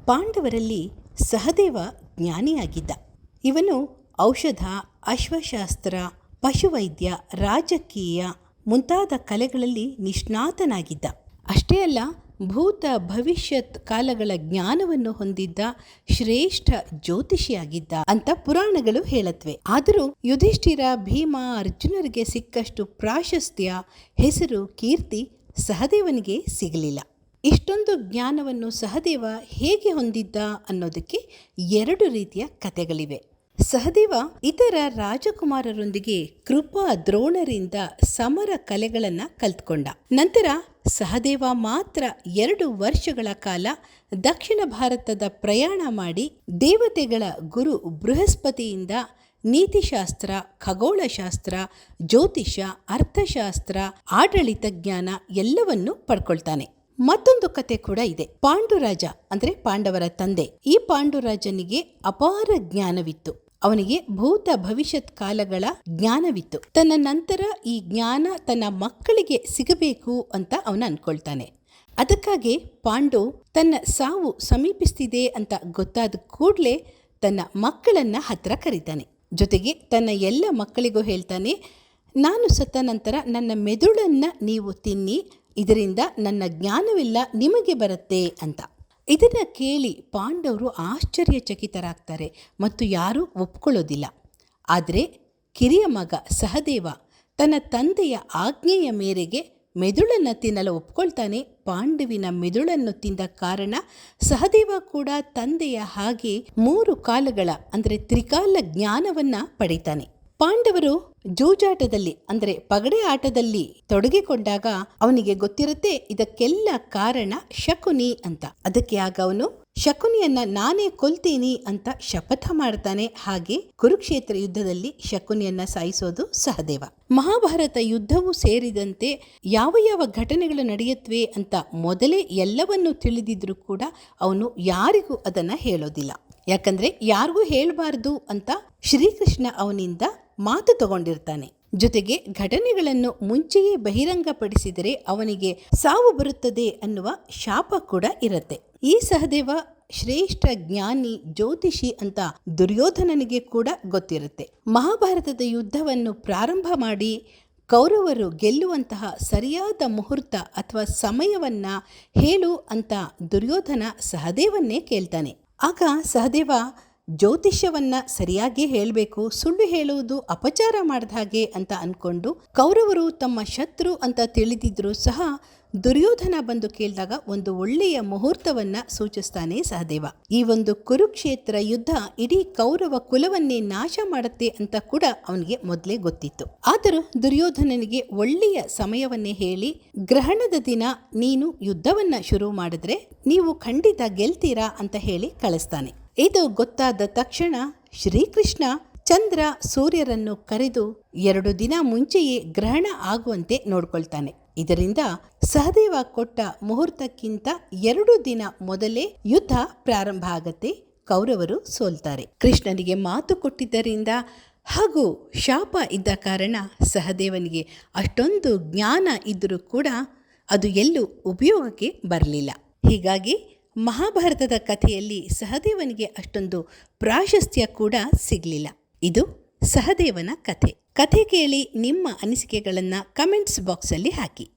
ಪಾಂಡವರಲ್ಲಿ ಸಹದೇವ ಜ್ಞಾನಿಯಾಗಿದ್ದ. ಇವನು ಔಷಧ, ಅಶ್ವಶಾಸ್ತ್ರ, ಪಶುವೈದ್ಯ, ರಾಜಕೀಯ ಮುಂತಾದ ಕಲೆಗಳಲ್ಲಿ ನಿಷ್ಣಾತನಾಗಿದ್ದ. ಅಷ್ಟೇ ಅಲ್ಲ, ಭೂತ ಭವಿಷ್ಯತ್ ಕಾಲಗಳ ಜ್ಞಾನವನ್ನು ಹೊಂದಿದ್ದ ಶ್ರೇಷ್ಠ ಜ್ಯೋತಿಷಿಯಾಗಿದ್ದ ಅಂತ ಪುರಾಣಗಳು ಹೇಳತ್ವೆ. ಆದರೂ ಯುಧಿಷ್ಠಿರ, ಭೀಮ, ಅರ್ಜುನರಿಗೆ ಸಿಕ್ಕಷ್ಟು ಪ್ರಾಶಸ್ತ್ಯ, ಹೆಸರು, ಕೀರ್ತಿ ಸಹದೇವನಿಗೆ ಸಿಗಲಿಲ್ಲ. ಇಷ್ಟೊಂದು ಜ್ಞಾನವನ್ನು ಸಹದೇವ ಹೇಗೆ ಹೊಂದಿದ್ದ ಅನ್ನೋದಕ್ಕೆ 2 ರೀತಿಯ ಕಥೆಗಳಿವೆ. ಸಹದೇವ ಇತರ ರಾಜಕುಮಾರರೊಂದಿಗೆ ಕೃಪಾ ದ್ರೋಣರಿಂದ ಸಮರ ಕಲೆಗಳನ್ನು ಕಲ್ತ್ಕೊಂಡ. ನಂತರ ಸಹದೇವ ಮಾತ್ರ 2 ವರ್ಷಗಳ ಕಾಲ ದಕ್ಷಿಣ ಭಾರತದ ಪ್ರಯಾಣ ಮಾಡಿ ದೇವತೆಗಳ ಗುರು ಬೃಹಸ್ಪತಿಯಿಂದ ನೀತಿಶಾಸ್ತ್ರ, ಖಗೋಳಶಾಸ್ತ್ರ, ಜ್ಯೋತಿಷ್ಯ, ಅರ್ಥಶಾಸ್ತ್ರ, ಆಡಳಿತ ಜ್ಞಾನ ಎಲ್ಲವನ್ನೂ ಪಡ್ಕೊಳ್ತಾನೆ. ಮತ್ತೊಂದು ಕತೆ ಕೂಡ ಇದೆ. ಪಾಂಡುರಾಜ ಅಂದ್ರೆ ಪಾಂಡವರ ತಂದೆ. ಈ ಪಾಂಡುರಾಜನಿಗೆ ಅಪಾರ ಜ್ಞಾನವಿತ್ತು. ಅವನಿಗೆ ಭೂತ ಭವಿಷ್ಯತ್ ಕಾಲಗಳ ಜ್ಞಾನವಿತ್ತು. ತನ್ನ ನಂತರ ಈ ಜ್ಞಾನ ತನ್ನ ಮಕ್ಕಳಿಗೆ ಸಿಗಬೇಕು ಅಂತ ಅವನು ಅನ್ಕೊಳ್ತಾನೆ. ಅದಕ್ಕಾಗಿ ಪಾಂಡು ತನ್ನ ಸಾವು ಸಮೀಪಿಸ್ತಿದೆ ಅಂತ ಗೊತ್ತಾದ ಕೂಡಲೇ ತನ್ನ ಮಕ್ಕಳನ್ನ ಹತ್ರ ಕರೀತಾನೆ. ಜೊತೆಗೆ ತನ್ನ ಎಲ್ಲ ಮಕ್ಕಳಿಗೂ ಹೇಳ್ತಾನೆ, ನಾನು ಸತ್ತ ನಂತರ ನನ್ನ ಮೆದುಳನ್ನ ನೀವು ತಿನ್ನಿ, ಇದರಿಂದ ನನ್ನ ಜ್ಞಾನವೆಲ್ಲ ನಿಮಗೆ ಬರುತ್ತೆ ಅಂತ. ಇದನ್ನು ಕೇಳಿ ಪಾಂಡವರು ಆಶ್ಚರ್ಯಚಕಿತರಾಗ್ತಾರೆ ಮತ್ತು ಯಾರೂ ಒಪ್ಕೊಳ್ಳೋದಿಲ್ಲ. ಆದರೆ ಕಿರಿಯ ಮಗ ಸಹದೇವ ತನ್ನ ತಂದೆಯ ಆಜ್ಞೆಯ ಮೇರೆಗೆ ಮೆದುಳನ್ನು ತಿನ್ನಲು ಒಪ್ಕೊಳ್ತಾನೆ. ಪಾಂಡುವಿನ ಮೆದುಳನ್ನು ತಿಂದ ಕಾರಣ ಸಹದೇವ ಕೂಡ ತಂದೆಯ ಹಾಗೆ 3 ಕಾಲಗಳ ಅಂದರೆ ತ್ರಿಕಾಲ ಜ್ಞಾನವನ್ನು ಪಡಿತಾನೆ. ಪಾಂಡವರು ಜೂಜಾಟದಲ್ಲಿ ಅಂದರೆ ಪಗಡೆ ಆಟದಲ್ಲಿ ತೊಡಗಿಕೊಂಡಾಗ ಅವನಿಗೆ ಗೊತ್ತಿರುತ್ತೆ ಇದಕ್ಕೆಲ್ಲ ಕಾರಣ ಶಕುನಿ ಅಂತ. ಅದಕ್ಕೆ ಆಗ ಅವನು ಶಕುನಿಯನ್ನ ನಾನೇ ಕೊಲ್ತೀನಿ ಅಂತ ಶಪಥ ಮಾಡ್ತಾನೆ. ಹಾಗೆ ಕುರುಕ್ಷೇತ್ರ ಯುದ್ಧದಲ್ಲಿ ಶಕುನಿಯನ್ನ ಸಾಯಿಸೋದು ಸಹದೇವ. ಮಹಾಭಾರತ ಯುದ್ಧವೂ ಸೇರಿದಂತೆ ಯಾವ ಯಾವ ಘಟನೆಗಳು ನಡೆಯುತ್ತವೆ ಅಂತ ಮೊದಲೇ ಎಲ್ಲವನ್ನೂ ತಿಳಿದಿದ್ರು ಕೂಡ ಅವನು ಯಾರಿಗೂ ಅದನ್ನ ಹೇಳೋದಿಲ್ಲ. ಯಾಕಂದ್ರೆ ಯಾರಿಗೂ ಹೇಳಬಾರ್ದು ಅಂತ ಶ್ರೀಕೃಷ್ಣ ಅವನಿಂದ ಮಾತು ತಗೊಂಡಿರ್ತಾನೆ. ಜೊತೆಗೆ ಘಟನೆಗಳನ್ನು ಮುಂಚೆಯೇ ಬಹಿರಂಗಪಡಿಸಿದರೆ ಅವನಿಗೆ ಸಾವು ಬರುತ್ತದೆ ಅನ್ನುವ ಶಾಪ ಕೂಡ ಇರುತ್ತೆ. ಈ ಸಹದೇವ ಶ್ರೇಷ್ಠ ಜ್ಞಾನಿ, ಜ್ಯೋತಿಷಿ ಅಂತ ದುರ್ಯೋಧನನಿಗೆ ಕೂಡ ಗೊತ್ತಿರುತ್ತೆ. ಮಹಾಭಾರತದ ಯುದ್ಧವನ್ನು ಪ್ರಾರಂಭ ಮಾಡಿ ಕೌರವರು ಗೆಲ್ಲುವಂತಹ ಸರಿಯಾದ ಮುಹೂರ್ತ ಅಥವಾ ಸಮಯವನ್ನ ಹೇಳು ಅಂತ ದುರ್ಯೋಧನ ಸಹದೇವನ್ನೇ ಕೇಳ್ತಾನೆ. ಆಗ ಸಹದೇವ ಜ್ಯೋತಿಷ್ಯವನ್ನ ಸರಿಯಾಗಿ ಹೇಳಬೇಕು, ಸುಳ್ಳು ಹೇಳುವುದು ಅಪಚಾರ ಮಾಡಿದ ಹಾಗೆ ಅಂತ ಅನ್ಕೊಂಡು ಕೌರವರು ತಮ್ಮ ಶತ್ರು ಅಂತ ತಿಳಿದಿದ್ರು ಸಹ ದುರ್ಯೋಧನ ಬಂದು ಕೇಳಿದಾಗ ಒಂದು ಒಳ್ಳೆಯ ಮುಹೂರ್ತವನ್ನ ಸೂಚಿಸ್ತಾನೆ ಸಹದೇವ. ಈ ಒಂದು ಕುರುಕ್ಷೇತ್ರ ಯುದ್ಧ ಇಡೀ ಕೌರವ ಕುಲವನ್ನೇ ನಾಶ ಮಾಡುತ್ತೆ ಅಂತ ಕೂಡ ಅವನಿಗೆ ಮೊದಲೇ ಗೊತ್ತಿತ್ತು. ಆದರೂ ದುರ್ಯೋಧನನಿಗೆ ಒಳ್ಳೆಯ ಸಮಯವನ್ನೇ ಹೇಳಿ, ಗ್ರಹಣದ ದಿನ ನೀನು ಯುದ್ಧವನ್ನ ಶುರು ಮಾಡಿದ್ರೆ ನೀವು ಖಂಡಿತ ಗೆಲ್ತೀರಾ ಅಂತ ಹೇಳಿ ಕಳಿಸ್ತಾನೆ. ಇದು ಗೊತ್ತಾದ ತಕ್ಷಣ ಶ್ರೀಕೃಷ್ಣ ಚಂದ್ರ ಸೂರ್ಯರನ್ನು ಕರೆದು 2 ದಿನ ಮುಂಚೆಯೇ ಗ್ರಹಣ ಆಗುವಂತೆ ನೋಡ್ಕೊಳ್ತಾನೆ. ಇದರಿಂದ ಸಹದೇವ ಕೊಟ್ಟ ಮುಹೂರ್ತಕ್ಕಿಂತ 2 ದಿನ ಮೊದಲೇ ಯುದ್ಧ ಪ್ರಾರಂಭ ಆಗತ್ತೆ. ಕೌರವರು ಸೋಲ್ತಾರೆ. ಕೃಷ್ಣನಿಗೆ ಮಾತು ಕೊಟ್ಟಿದ್ದರಿಂದ ಹಾಗೂ ಶಾಪ ಇದ್ದ ಕಾರಣ ಸಹದೇವನಿಗೆ ಅಷ್ಟೊಂದು ಜ್ಞಾನ ಇದ್ದರೂ ಕೂಡ ಅದು ಎಲ್ಲೂ ಉಪಯೋಗಕ್ಕೆ ಬರಲಿಲ್ಲ. ಹೀಗಾಗಿ ಮಹಾಭಾರತದ ಕಥೆಯಲ್ಲಿ ಸಹದೇವನಿಗೆ ಅಷ್ಟೊಂದು ಪ್ರಾಶಸ್ತ್ಯ ಕೂಡ ಸಿಗಲಿಲ್ಲ. ಇದು ಸಹದೇವನ ಕಥೆ. ಕಥೆ ಕೇಳಿ ನಿಮ್ಮ ಅನಿಸಿಕೆಗಳನ್ನು ಕಮೆಂಟ್ಸ್ ಬಾಕ್ಸಲ್ಲಿ ಹಾಕಿ.